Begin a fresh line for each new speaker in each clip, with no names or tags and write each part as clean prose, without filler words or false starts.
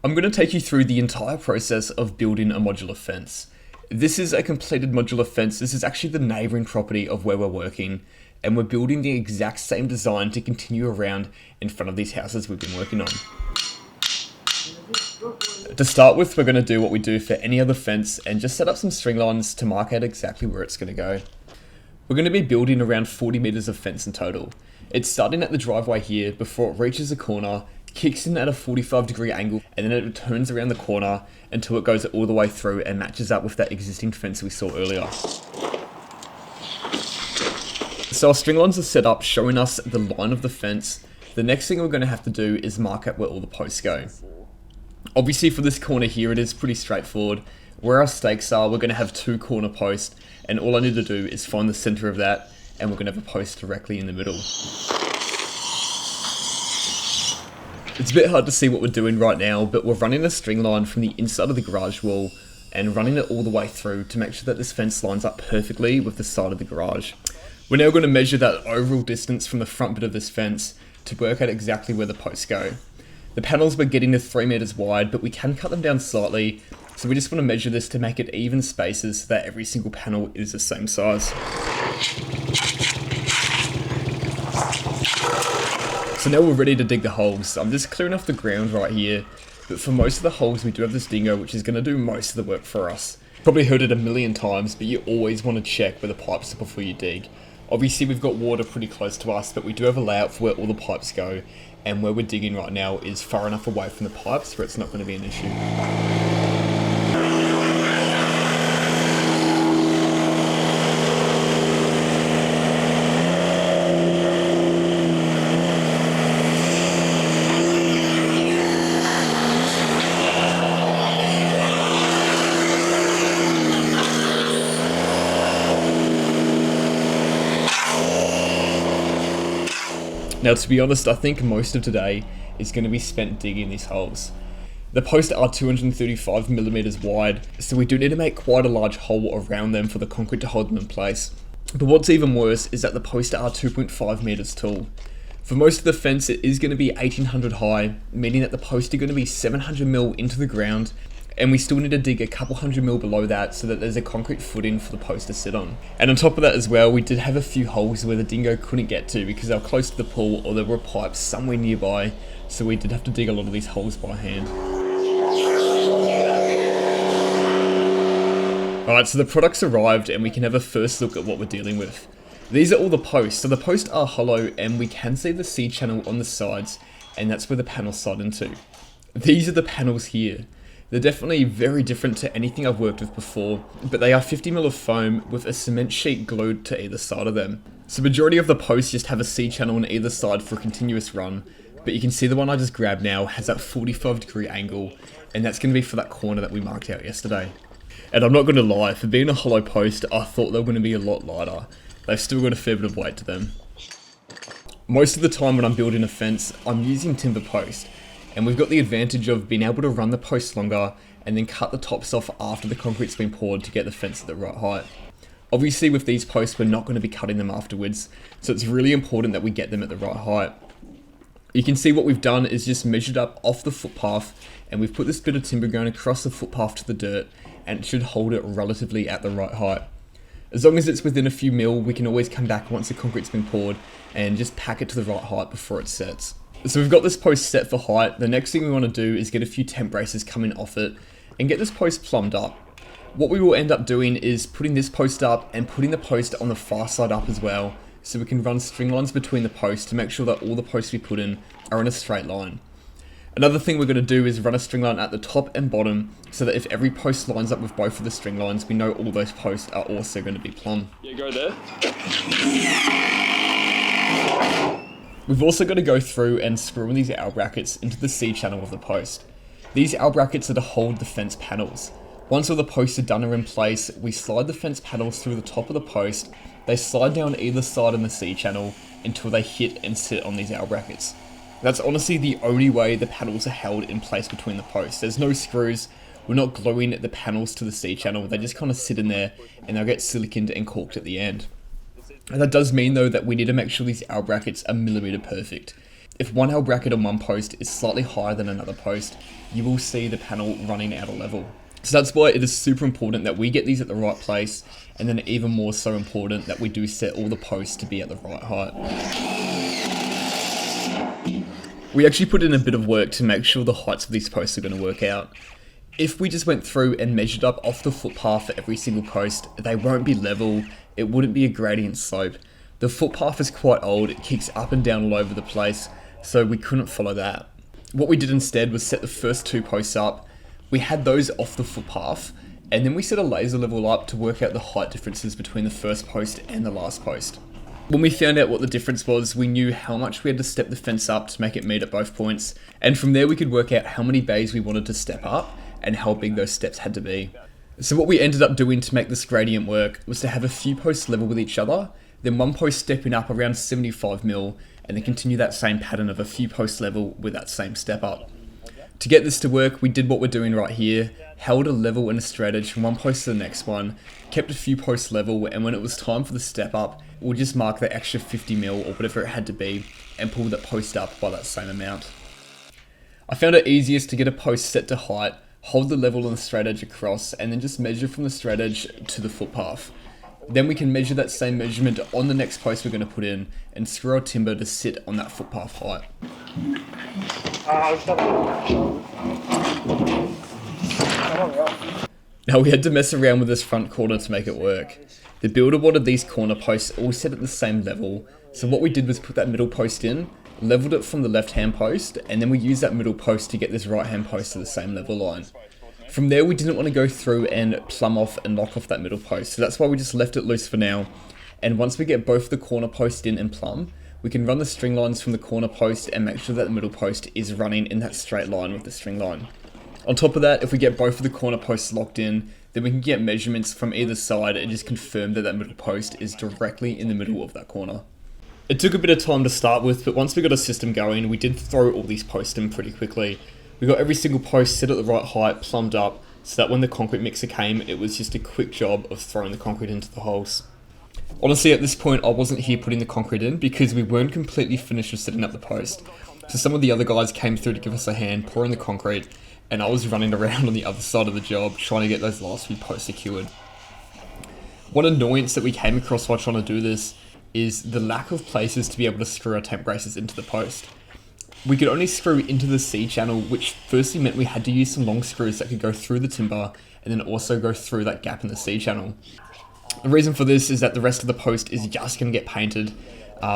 I'm going to take you through the entire process of building a modular fence. This is a completed modular fence. This is actually the neighbouring property of where we're working, and we're building the exact same design to continue around in front of these houses we've been working on. To start with, we're going to do what we do for any other fence and just set up some string lines to mark out exactly where it's going to go. We're going to be building around 40 metres of fence in total. It's starting at the driveway here before it reaches the corner, kicks in at a 45-degree angle, and then it turns around the corner until it goes all the way through and matches up with that existing fence we saw earlier. So our string lines are set up showing us the line of the fence. The next thing we're going to have to do is mark out where all the posts go. Obviously for this corner here it is pretty straightforward. Where our stakes are, we're going to have 2 corner posts, and all I need to do is find the centre of that, and we're going to have a post directly in the middle. It's a bit hard to see what we're doing right now, but we're running a string line from the inside of the garage wall and running it all the way through to make sure that this fence lines up perfectly with the side of the garage. We're now going to measure that overall distance from the front bit of this fence to work out exactly where the posts go. The panels we're getting are 3 metres wide, but we can cut them down slightly, so we just want to measure this to make it even spaces so that every single panel is the same size. So now we're ready to dig the holes. I'm just clearing off the ground right here, but for most of the holes we do have this dingo which is going to do most of the work for us. Probably heard it a million times, but you always want to check where the pipes are before you dig. Obviously we've got water pretty close to us, but we do have a layout for where all the pipes go, and where we're digging right now is far enough away from the pipes where it's not going to be an issue. Now to be honest, I think most of today is going to be spent digging these holes. The posts are 235mm wide, so we do need to make quite a large hole around them for the concrete to hold them in place. But what's even worse is that the posts are 2.5 meters tall. For most of the fence it is going to be 1800 high, meaning that the posts are going to be 700mm into the ground, and we still need to dig a couple 100mm below that so that there's a concrete footing for the post to sit on. And on top of that as well, we did have a few holes where the dingo couldn't get to because they were close to the pool or there were pipes somewhere nearby, so we did have to dig a lot of these holes by hand. Alright, so the product's arrived and we can have a first look at what we're dealing with. These are all the posts. So the posts are hollow and we can see the C channel on the sides, and that's where the panels slide into. These are the panels here. They're definitely very different to anything I've worked with before, but they are 50mm of foam with a cement sheet glued to either side of them. So majority of the posts just have a C channel on either side for a continuous run, but you can see the one I just grabbed now has that 45-degree angle, and that's going to be for that corner that we marked out yesterday. And I'm not going to lie, for being a hollow post, I thought they were going to be a lot lighter. They've still got a fair bit of weight to them. Most of the time when I'm building a fence, I'm using timber post, and we've got the advantage of being able to run the posts longer and then cut the tops off after the concrete's been poured to get the fence at the right height. Obviously with these posts we're not going to be cutting them afterwards, so it's really important that we get them at the right height. You can see what we've done is just measured up off the footpath, and we've put this bit of timber going across the footpath to the dirt, and it should hold it relatively at the right height. As long as it's within a few mil, we can always come back once the concrete's been poured and just pack it to the right height before it sets. So we've got this post set for height. The next thing we want to do is get a few temp braces coming off it and get this post plumbed up. What we will end up doing is putting this post up and putting the post on the far side up as well, so we can run string lines between the posts to make sure that all the posts we put in are in a straight line. Another thing we're going to do is run a string line at the top and bottom so that if every post lines up with both of the string lines, we know all those posts are also going to be plumb.
Yeah, go there.
We've also got to go through and screw in these L brackets into the C channel of the post. These L brackets are to hold the fence panels. Once all the posts are done or in place, we slide the fence panels through the top of the post. They slide down either side in the C channel until they hit and sit on these L brackets. That's honestly the only way the panels are held in place between the posts. There's no screws, we're not gluing the panels to the C channel, they just kind of sit in there and they'll get siliconed and corked at the end. And that does mean though that we need to make sure these L brackets are millimeter perfect. If one L bracket on one post is slightly higher than another post, you will see the panel running out of level. So that's why it is super important that we get these at the right place, and then even more so important that we do set all the posts to be at the right height. We actually put in a bit of work to make sure the heights of these posts are going to work out. If we just went through and measured up off the footpath for every single post, they won't be level, it wouldn't be a gradient slope. The footpath is quite old, it kicks up and down all over the place, so we couldn't follow that. What we did instead was set the first 2 posts up. We had those off the footpath, and then we set a laser level up to work out the height differences between the first post and the last post. When we found out what the difference was, we knew how much we had to step the fence up to make it meet at both points, and from there we could work out how many bays we wanted to step up and how big those steps had to be. So what we ended up doing to make this gradient work was to have a few posts level with each other, then one post stepping up around 75mm, and then continue that same pattern of a few posts level with that same step up. To get this to work, we did what we're doing right here, held a level and a straight edge from one post to the next one, kept a few posts level, and when it was time for the step up, we'll just mark the extra 50mm or whatever it had to be, and pull that post up by that same amount. I found it easiest to get a post set to height, hold the level and the straight edge across, and then just measure from the straight edge to the footpath. Then we can measure that same measurement on the next post we're going to put in, and screw our timber to sit on that footpath height. Now we had to mess around with this front corner to make it work. The builder wanted these corner posts all set at the same level, so what we did was put that middle post in, leveled it from the left hand post, and then we used that middle post to get this right hand post to the same level line. From there we didn't want to go through and plumb off and knock off that middle post, so that's why we just left it loose for now. And once we get both the corner post in and plumb, we can run the string lines from the corner post and make sure that the middle post is running in that straight line with the string line. On top of that, if we get both of the corner posts locked in, then we can get measurements from either side and just confirm that that middle post is directly in the middle of that corner. It took a bit of time to start with, but once we got a system going, we did throw all these posts in pretty quickly. We got every single post set at the right height, plumbed up, so that when the concrete mixer came, it was just a quick job of throwing the concrete into the holes. Honestly, at this point, I wasn't here putting the concrete in because we weren't completely finished with setting up the post. So some of the other guys came through to give us a hand pouring the concrete, and I was running around on the other side of the job trying to get those last few posts secured. One annoyance that we came across while trying to do this is the lack of places to be able to screw our temp braces into the post. We could only screw into the C channel, which firstly meant we had to use some long screws that could go through the timber and then also go through that gap in the C channel. The reason for this is that the rest of the post is just going to get painted.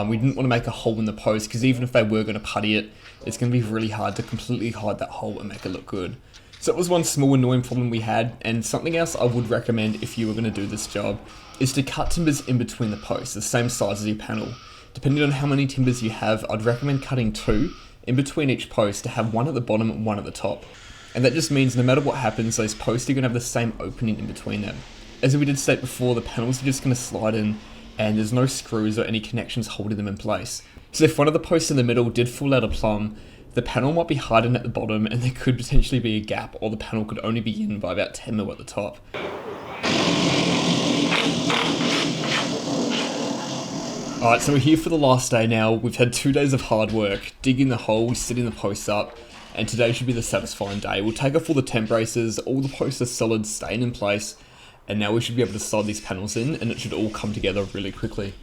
We didn't want to make a hole in the post because even if they were going to putty it, it's going to be really hard to completely hide that hole and make it look good. So that was one small annoying problem we had, and something else I would recommend if you were going to do this job is to cut timbers in between the posts, the same size as your panel. Depending on how many timbers you have, I'd recommend cutting 2 in between each post to have one at the bottom and one at the top. And that just means no matter what happens, those posts are going to have the same opening in between them. As we did state before, the panels are just going to slide in and there's no screws or any connections holding them in place. So if one of the posts in the middle did fall out of plumb, the panel might be hardened at the bottom and there could potentially be a gap, or the panel could only be in by about 10mm at the top. Alright, so we're here for the last day now. We've had 2 days of hard work, digging the holes, setting the posts up, and today should be the satisfying day. We'll take off all the temp braces, all the posts are solid, staying in place, and now we should be able to slide these panels in and it should all come together really quickly.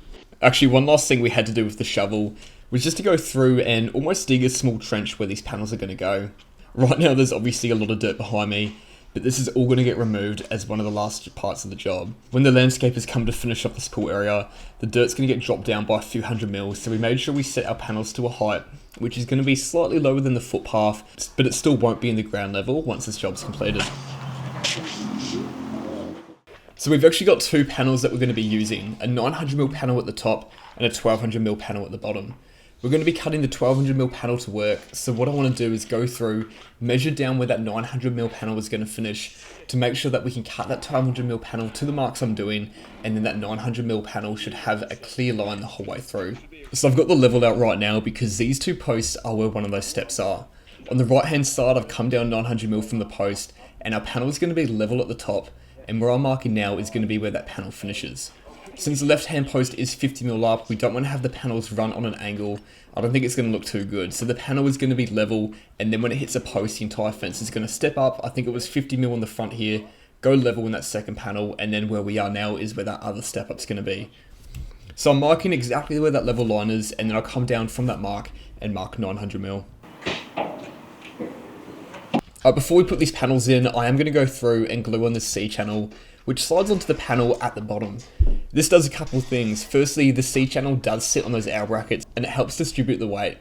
Actually, one last thing we had to do with the shovel was just to go through and almost dig a small trench where these panels are going to go. Right now there's obviously a lot of dirt behind me, but this is all going to get removed as one of the last parts of the job. When the landscapers come to finish up this pool area, the dirt's going to get dropped down by a few 100mm, so we made sure we set our panels to a height which is going to be slightly lower than the footpath, but it still won't be in the ground level once this job's completed. So we've actually got 2 panels that we're going to be using, a 900mm panel at the top and a 1200mm panel at the bottom. We're going to be cutting the 1200mm panel to work, so what I want to do is go through, measure down where that 900mm panel is going to finish to make sure that we can cut that 1200mm panel to the marks I'm doing, and then that 900mm panel should have a clear line the whole way through. So I've got the level out right now because these 2 posts are where one of those steps are. On the right hand side I've come down 900mm from the post, and our panel is going to be level at the top, and where I'm marking now is going to be where that panel finishes. Since the left hand post is 50mm up, we don't want to have the panels run on an angle. I don't think it's going to look too good. So the panel is going to be level, and then when it hits a post, the entire fence is going to step up. I think it was 50mm on the front here, go level in that second panel, and then where we are now is where that other step up's going to be. So I'm marking exactly where that level line is, and then I'll come down from that mark and mark 900mm. Before we put these panels in, I am going to go through and glue on the C channel, which slides onto the panel at the bottom. This does a couple of things. Firstly, the C channel does sit on those L brackets, and it helps distribute the weight.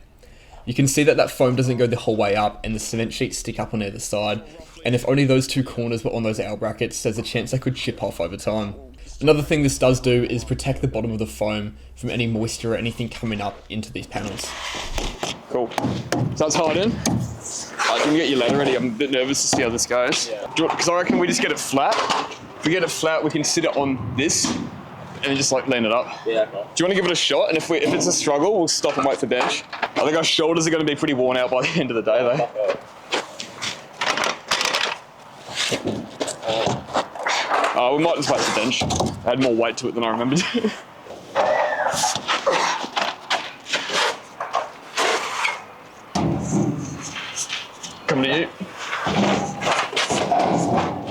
You can see that that foam doesn't go the whole way up, and the cement sheets stick up on either side, and if only those two corners were on those L brackets, there's a chance they could chip off over time. Another thing this does do is protect the bottom of the foam from any moisture or anything coming up into these panels.
Cool. So that's hard in. Can you get your ladder ready? I'm a bit nervous to see how this goes. Because I reckon we just get it flat. If we get it flat, we can sit it on this and then just like land it up.
Yeah.
Do you want to give it a shot? And if it's a struggle, we'll stop and wait for bench. I think our shoulders are going to be pretty worn out by the end of the day though. We might just wait for bench. I had more weight to it than I remembered. Coming to you.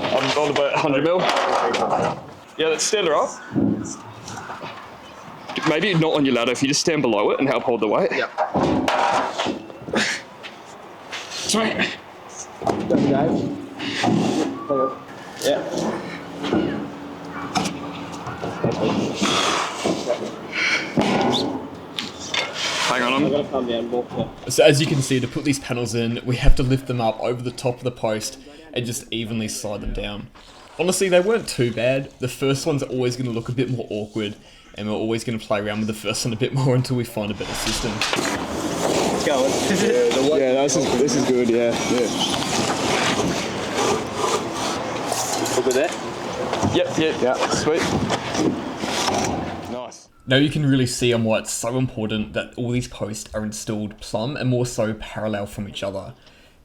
I'm on about 100mm. Yeah, let's stand her up. Maybe not on your ladder, if you just stand below it and help hold the weight.
Yeah.
Sweet.
Yeah.
Hang on.
I'm gonna come down more.
So as you can see, to put these panels in, we have to lift them up over the top of the post and just evenly slide them down. Honestly, they weren't too bad. The first one's always going to look a bit more awkward, and we're always going to play around with the first one a bit more until we find a better system.
It's going.
Yeah, this is good, yeah.
Over there.
Yep, sweet. Nice.
Now you can really see on why it's so important that all these posts are installed plumb and more so parallel from each other.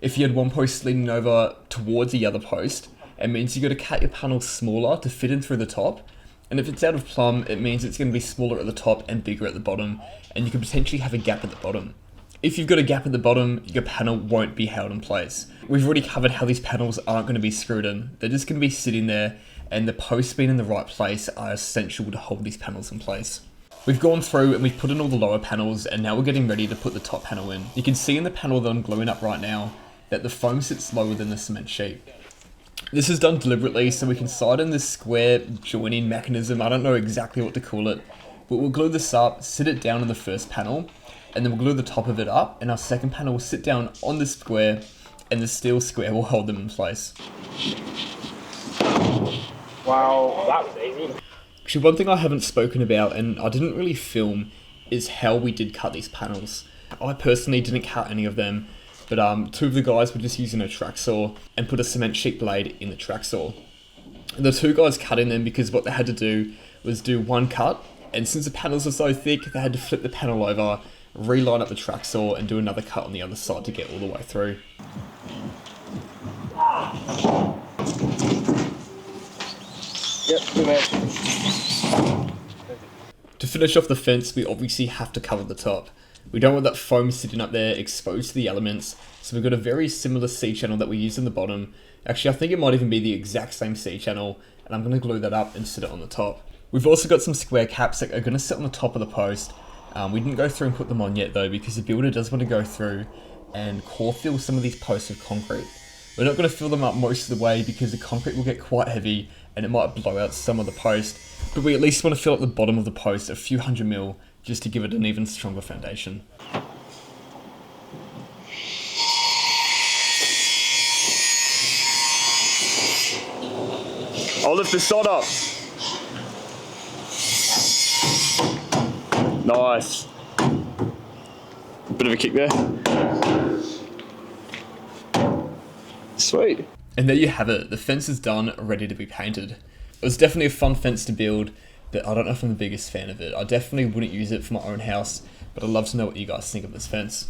If you had one post leaning over towards the other post, it means you've got to cut your panel smaller to fit in through the top. And if it's out of plumb, it means it's going to be smaller at the top and bigger at the bottom, and you can potentially have a gap at the bottom. If you've got a gap at the bottom, your panel won't be held in place. We've already covered how these panels aren't going to be screwed in. They're just going to be sitting there, and the posts being in the right place are essential to hold these panels in place. We've gone through and we've put in all the lower panels, and now we're getting ready to put the top panel in. You can see in the panel that I'm gluing up right now that the foam sits lower than the cement sheet. This is done deliberately so we can slide in this square joining mechanism. I don't know exactly what to call it, but we'll glue this up, sit it down on the first panel, and then we'll glue the top of it up, and our second panel will sit down on the square, and the steel square will hold them in place.
Wow, that was easy.
Actually, one thing I haven't spoken about, and I didn't really film, is how we did cut these panels. I personally didn't cut any of them, but two of the guys were just using a track saw and put a cement sheet blade in the track saw. The two guys cutting them because what they had to do was do one cut, and since the panels were so thick, they had to flip the panel over, reline up the track saw, and do another cut on the other side to get all the way through.
Yep, good man.
To finish off the fence, we obviously have to cover the top. We don't want that foam sitting up there exposed to the elements, so we've got a very similar C channel that we use in the bottom. Actually, I think it might even be the exact same C channel, and I'm going to glue that up and sit it on the top. We've also got some square caps that are going to sit on the top of the post. We didn't go through and put them on yet though, because the builder does want to go through and core fill some of these posts with concrete. We're not going to fill them up most of the way because the concrete will get quite heavy and it might blow out some of the post, but we at least want to fill up the bottom of the post a few 100mm just to give it an even stronger foundation.
I'll lift the sod up. Nice. Bit of a kick there. Sweet.
And there you have it, the fence is done, ready to be painted. It was definitely a fun fence to build, but I don't know if I'm the biggest fan of it. I definitely wouldn't use it for my own house, but I'd love to know what you guys think of this fence.